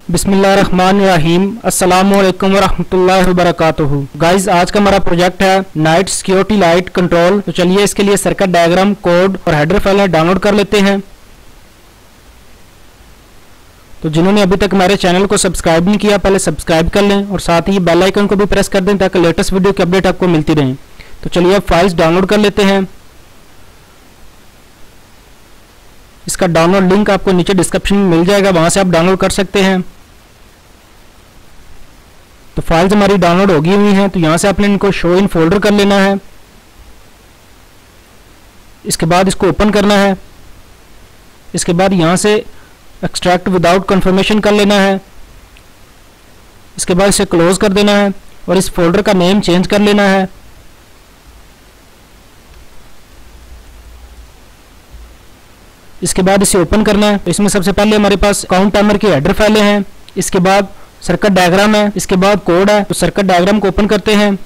बिस्मिल्लाहिर्रहमानिर्रहीम अस्सलामुअलैकुम वरहमतुल्लाहि वबरकातुहू। गाइज आज का हमारा प्रोजेक्ट है नाइट सिक्योरिटी लाइट कंट्रोल। तो चलिए इसके लिए सर्किट डायग्राम, कोड और हेडर फाइल डाउनलोड कर लेते हैं। तो जिन्होंने अभी तक हमारे चैनल को सब्सक्राइब नहीं किया पहले सब्सक्राइब कर लें और साथ ही बेल आइकन को भी प्रेस कर दें ताकि लेटेस्ट वीडियो की अपडेट आपको मिलती रहे। तो चलिए अब फाइल्स डाउनलोड कर लेते हैं। इसका डाउनलोड लिंक आपको नीचे डिस्क्रिप्शन में मिल जाएगा, वहां से आप डाउनलोड कर सकते हैं। तो फाइल्स हमारी डाउनलोड होगी हुई हैं, तो यहां से आपने इनको शो इन फोल्डर कर लेना है। इसके बाद इसको ओपन करना है। इसके बाद यहां से एक्सट्रैक्ट विदाउट कंफर्मेशन कर लेना है। इसके बाद इसे क्लोज कर देना है और इस फोल्डर का नेम चेंज कर लेना है। इसके बाद इसे ओपन करना है। तो इसमें सबसे पहले हमारे पास काउंट टाइमर की हेडर फाइलें हैं। इसके बाद सर्किट डायग्राम है। इसके बाद कोड है। तो सर्किट डायग्राम को ओपन करते हैं।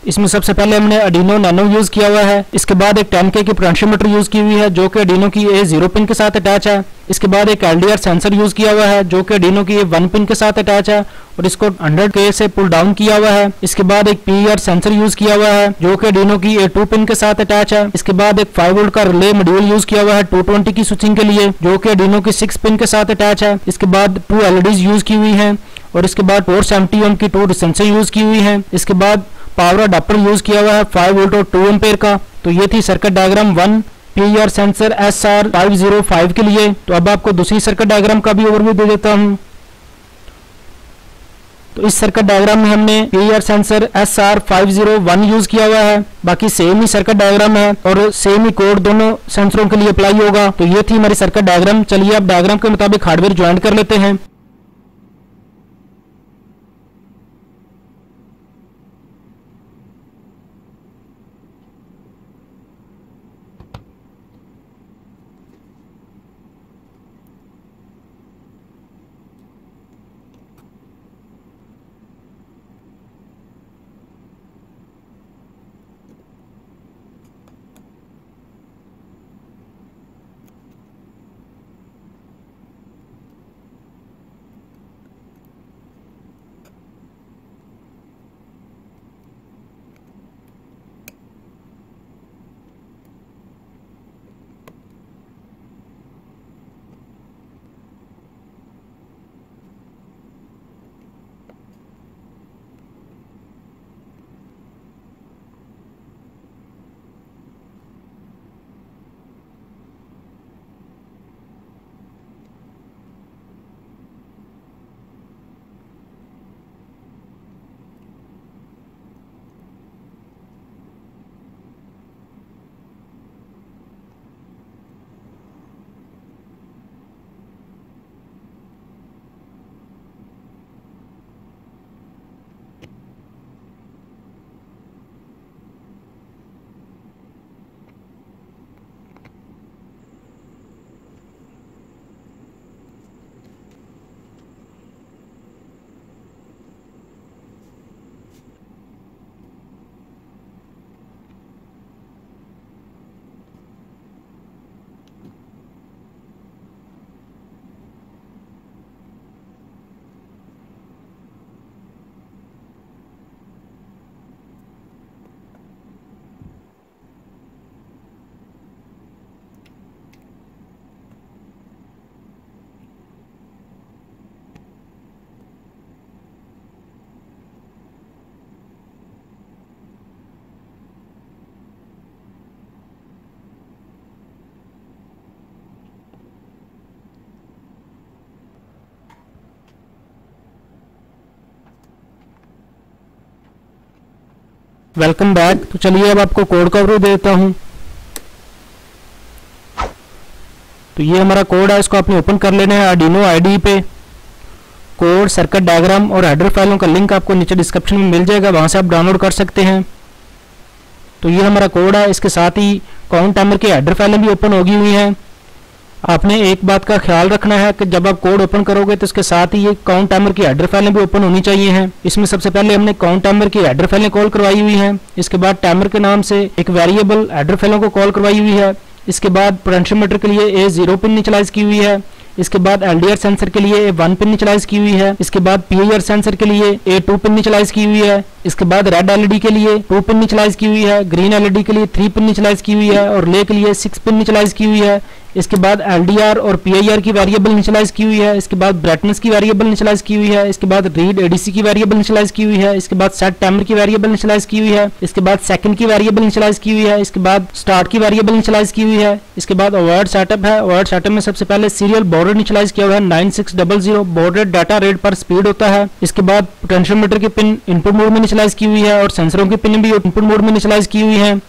इसमें सबसे पहले हमने आर्डिनो नैनो यूज किया हुआ है। इसके बाद एक 10K की पोटेंशियोमीटर यूज की हुई है जो कि आर्डिनो की A0 पिन के साथ अटैच है। इसके बाद एक LDR सेंसर यूज किया हुआ है जो कि आर्डिनो की A1 पिन के साथ अटैच है और इसको 100K से पुल डाउन किया हुआ है। इसके बाद एक PER सेंसर यूज किया हुआ है जो कि आर्डिनो की A2 पिन के साथ अटैच है। इसके बाद एक 5 वोल्ट का रिले मॉड्यूल यूज किया हुआ है 220 की स्विचिंग के लिए जो कि आर्डिनो की 6 पिन के साथ अटैच है। इसके बाद 2 LEDs यूज की हुई है और इसके बाद 470 ओम की 2 रेजिस्टेंस यूज की हुई है। इसके बाद पावर अडाप्टर यूज किया हुआ है 5 वोल्ट और 2 एम्पेयर का। तो ये थी circuit diagram 1 PER sensor SR505 के लिए। तो अब आपको दूसरी सर्किट डायग्राम का भी ओवरव्यू दे देता हूं। तो इस सर्किट डायग्राम में हमने PER सेंसर SR501 यूज किया हुआ है। बाकी सेम ही सर्किट डायग्राम है और सेम ही कोड दोनों सेंसरों के लिए अप्लाई होगा। तो ये थी हमारी सर्किट डायग्राम। चलिए अब डायग्राम के मुताबिक हार्डवेयर ज्वाइन कर लेते हैं। Welcome back. तो चलिए अब आपको कोड का ओवरव्यू देता हूं। तो ये हमारा कोड है, इसको आपने ओपन कर लेना है आर्डिनो IDE पे। कोड, सर्किट डायग्राम और हेडर फाइलों का लिंक आपको नीचे डिस्क्रिप्शन में मिल जाएगा, वहां से आप डाउनलोड कर सकते हैं। तो ये हमारा कोड है। इसके साथ ही काउंट टाइमर की हेडर फाइलें भी ओपन होगी हुई हैं। आपने एक बात का ख्याल रखना है कि जब आप कोड ओपन करोगे तो इसके साथ ही ये काउंट टाइमर की हेडर फाइलें भी ओपन होनी चाहिए हैं। इसमें सबसे पहले हमने काउंट टाइमर की हेडर फाइलें कॉल करवाई हुई हैं। इसके बाद टाइमर के नाम से एक वेरिएबल हेडर फाइलों को कॉल करवाई हुई है। इसके बाद पोटेंशियोमीटर के लिए A0 पिन इनिशियलाइज की हुई है। इसके बाद LDR सेंसर के लिए A1 पिन इनिशियलाइज की हुई है। इसके बाद PIR सेंसर के लिए A2 पिन इनिशियलाइज की हुई है। इसके बाद रेड LED के लिए 2 पिन इनिशियलाइज की हुई है। ग्रीन LED के लिए 3 पिन इनिशियलाइज की हुई है और रिले के लिए 6 पिन इनिशियलाइज की हुई है। इसके बाद LDR और PIR की वेरिएबल इनिशियलाइज की हुई है। इसके बाद ब्राइटनेस की वेरिएबल इनिशियलाइज की हुई है। इसके बाद रीड ADC की वेरिएबल इनिशियलाइज की हुई है। इसके बाद सेट टाइमर की वेरिएबल इनिशियलाइज की हुई है। इसके बाद सेकंड की वेरिएबल इनिशियलाइज की हुई है। इसके बाद स्टार्ट की वेरिएबल इनिशियलाइज की हुई है। इसके बाद अवॉइड सेटअप है। अवॉइड सेटअप में सबसे पहले सीरियल बॉर्डर इनिशियलाइज किया हुआ है 9600 बॉर्डर डाटा रेट पर स्पीड होता है। इसके बाद पोटेंशियोमीटर की पिन इनपुट मोड में इनिशियलाइज की हुई है और सेंसरों की पिन भी इनपुट मोड में इनिशियलाइज की हुई है।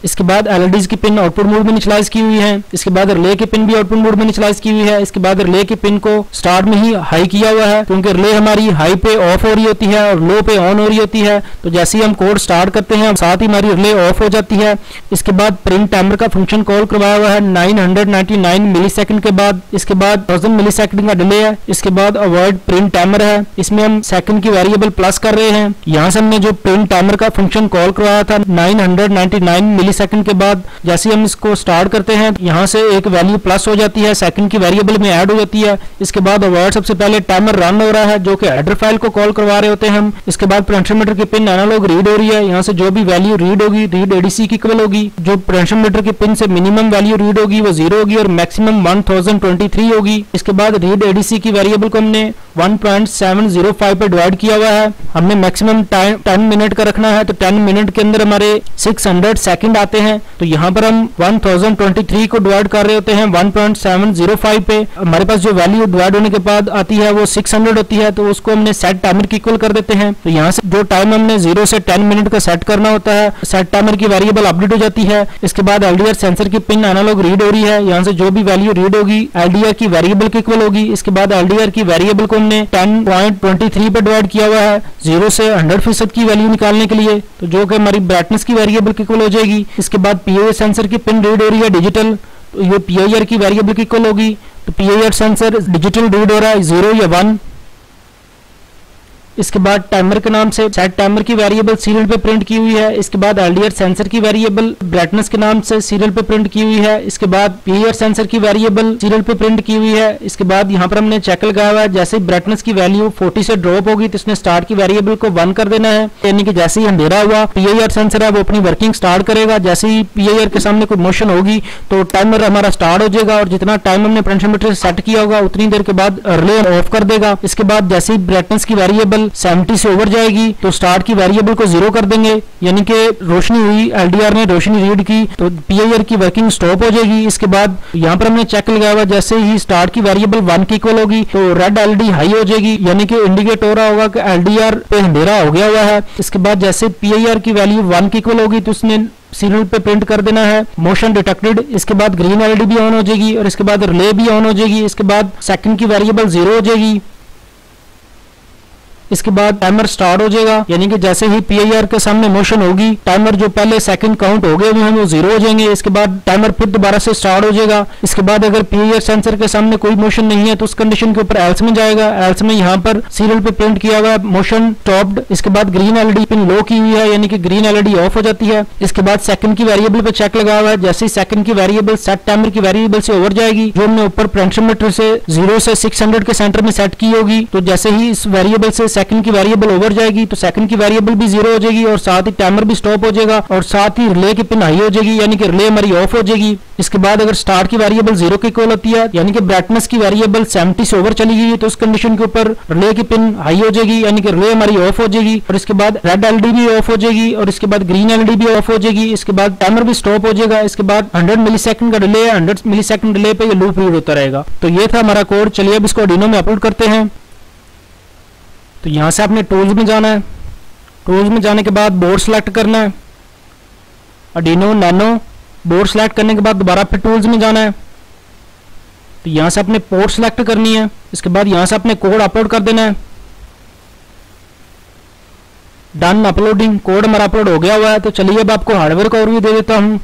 इसके बाद LEDs की पिन आउटपुट मोड में इनिशियलाइज की हुई है। इसके बाद रिले की पिन भी आउटपुट मोड में इनिशियलाइज की हुई है। इसके बाद रिले की पिन को स्टार्ट में ही हाई किया हुआ है क्योंकि रिले हमारी हाई पे ऑफ हो रही होती है और लो पे ऑन हो रही होती है। तो जैसे ही हम कोड स्टार्ट करते हैं साथ ही हमारी रिले ऑफ हो जाती है। इसके बाद प्रिंट टाइमर का फंक्शन कॉल करवाया हुआ है 999 मिली सेकंड के बाद। इसके बाद 1000 मिली सेकंड का डिले है। इसके बाद अवॉइड प्रिंट टाइमर है। इसमें हम सेकंड की वेरिएबल प्लस कर रहे हैं। यहाँ से हमने जो प्रिंट टाइमर का फंक्शन कॉल करवाया था 999 मिली सेकंड के बाद जैसे हम इसको स्टार्ट करते हैं यहां से एक वैल्यू प्लस हो जाती है, सेकंड की वेरिएबल में ऐड हो जाती है। इसके बाद अवॉइड सबसे पहले टाइमर रन हो रहा है जो कि हेडर फाइल को कॉल करवा रहे होते हैं हम। इसके बाद पोटेंशियोमीटर की पिन एनालॉग रीड हो रही है। यहाँ से जो भी वैल्यू रीड होगी रीड ADC की इक्वल होगी। जो पोटेंशियोमीटर की पिन से मिनिमम वैल्यू रीड होगी वो 0 होगी और मैक्सिमम 1023 होगी। इसके बाद रीड ADC की वेरिएबल को हमने 1.705 पे डिवाइड किया हुआ है। हमने मैक्सिमम टाइम 10 मिनट का रखना है तो 10 मिनट के अंदर हमारे 600 सेकंड आते हैं। तो यहाँ पर हम 1023 को डिवाइड कर रहे होते हैं 1.705 पे। हमारे पास जो वैल्यू डिवाइड होने के बाद आती है वो 600 होती है तो उसको हमने सेट टाइमर की इक्वल कर देते हैं। तो यहाँ से जो टाइम हमने 0 से 10 मिनट का सेट करना होता है सेट टाइमर की वेरिएबल अपडेट हो जाती है। इसके बाद LDR सेंसर की पिन एनालॉग रीड हो रही है। यहाँ से जो भी वैल्यू रीड होगी LDR की वेरिएबल की इक्वल होगी। इसके बाद LDR की वेरिएबल को हमने 10.23 पे डिवाइड किया हुआ है 0 से 100% की वैल्यू निकालने के लिए, तो जो कि हमारी ब्राइटनेस की वेरिएबल की इक्वल हो जाएगी। इसके बाद PIR सेंसर की पिन रीड हो रही है डिजिटल, तो ये PIR की वेरिएबल की इक्वल होगी। तो PIR सेंसर डिजिटल रीड हो रहा है 0 या 1। इसके बाद टाइमर के नाम से सेट टाइमर की वेरिएबल सीरियल पे प्रिंट की हुई है। इसके बाद LDR सेंसर की वेरिएबल ब्राइटनेस के नाम से सीरियल पे प्रिंट की हुई है। इसके बाद PIR सेंसर की वेरिएबल सीरियल पे प्रिंट की हुई है। इसके बाद यहाँ पर हमने चेक लगाया हुआ है जैसे ब्राइटनेस की वैल्यू 40 से ड्रॉप होगी तो इसने स्टार्ट की वेरिएबल को 1 कर देना है, यानी कि जैसे ही अंधेरा हुआ PIR सेंसर है वो अपनी वर्किंग स्टार्ट करेगा। जैसे ही PIR के सामने कोई मोशन होगी तो टाइमर हमारा स्टार्ट हो जाएगा और जितना टाइम हमने पोटेंशियोमीटर से सेट किया होगा उतनी देर के बाद रिले ऑफ कर देगा। इसके बाद जैसे ही ब्राइटनेस की वेरिएबल 70 से ओवर जाएगी तो स्टार्ट की वेरिएबल को 0 कर देंगे, यानी कि रोशनी हुई LDR ने रोशनी रीड की तो PIR की वर्किंग स्टॉप हो जाएगी। इसके बाद यहाँ पर हमने चेक लगाया हुआ जैसे ही स्टार्ट की वेरिएबल 1 की इक्वल होगी तो रेड LED हाई हो जाएगी, यानी कि इंडिकेट हो रहा होगा कि LDR पे अंधेरा हो गया हुआ है। इसके बाद जैसे PIR की वैल्यू 1 की इक्वल होगी तो उसने सीरियल पे प्रिंट कर देना है मोशन डिटेक्टेड। इसके बाद ग्रीन LED भी ऑन हो जाएगी और इसके बाद रिले भी ऑन हो जाएगी। इसके बाद सेकंड की वेरिएबल 0 हो जाएगी। इसके बाद टाइमर स्टार्ट हो जाएगा, यानी कि जैसे ही PIR के सामने मोशन होगी टाइमर जो पहले सेकंड काउंट हो गए हुए हैं वो 0 हो जाएंगे। इसके बाद टाइमर फिर दोबारा से स्टार्ट हो जाएगा। इसके बाद अगर PIR सेंसर के सामने कोई मोशन नहीं है तो उस कंडीशन के ऊपर एल्स में जाएगा। एल्स में यहाँ पर सीरियल पे प्रिंट किया हुआ है मोशन स्टॉप्ड। इसके बाद ग्रीन LED पिन लो की हुई है, यानी कि ग्रीन LED ऑफ हो जाती है। इसके बाद सेकंड की वेरिएबल पे चेक लगा हुआ है जैसे ही सेकंड की वेरिएबल सेट टाइमर की वेरिएबल से ओवर जाएगी जो हमने ऊपर पोटेंशियोमीटर से 0 से 600 के सेंटर में सेट की होगी, तो जैसे ही इस वेरिएबल से सेकंड की वेरिएबल ओवर जाएगी तो सेकंड की वेरिएबल भी 0 हो जाएगी और साथ ही टाइमर भी स्टॉप हो जाएगा और साथ ही रिले की पिन हाई हो जाएगी, यानी कि रिले हमारी ऑफ हो जाएगी। इसके बाद अगर स्टार्ट की वेरिएबल 0 की इक्वल होती है, यानी कि ब्राइटनेस की वेरिएबल 70 से ओवर चली गई तो उस कंडीशन के ऊपर रिले की पिन हाई हो जाएगी, यानी कि रिले हमारी ऑफ हो जाएगी और इसके बाद रेड LED भी ऑफ हो जाएगी और इसके बाद ग्रीन LED भी ऑफ हो जाएगी। इसके बाद टाइमर भी स्टॉप हो जाएगा। इसके बाद 100 मिली सेकंड का डिले है, 100 मिली सेकंड डिले पे ये लूप रीड होता रहेगा। तो ये था हमारा कोड। चलिए अब इसको आर्डिनो में अपलोड करते हैं। तो यहाँ से आपने टूल्स में जाना है। टूल्स में जाने के बाद बोर्ड सेलेक्ट करना है, आर्डिनो नैनो। बोर्ड सेलेक्ट करने के बाद दोबारा फिर टूल्स में जाना है। तो यहाँ से अपने पोर्ट सेलेक्ट करनी है। इसके बाद यहाँ से अपने कोड अपलोड कर देना है। Done uploading. कोड हमारा अपलोड हो गया हुआ है। तो चलिए अब आपको हार्डवेयर का ओवरव्यू दे देता हूँ।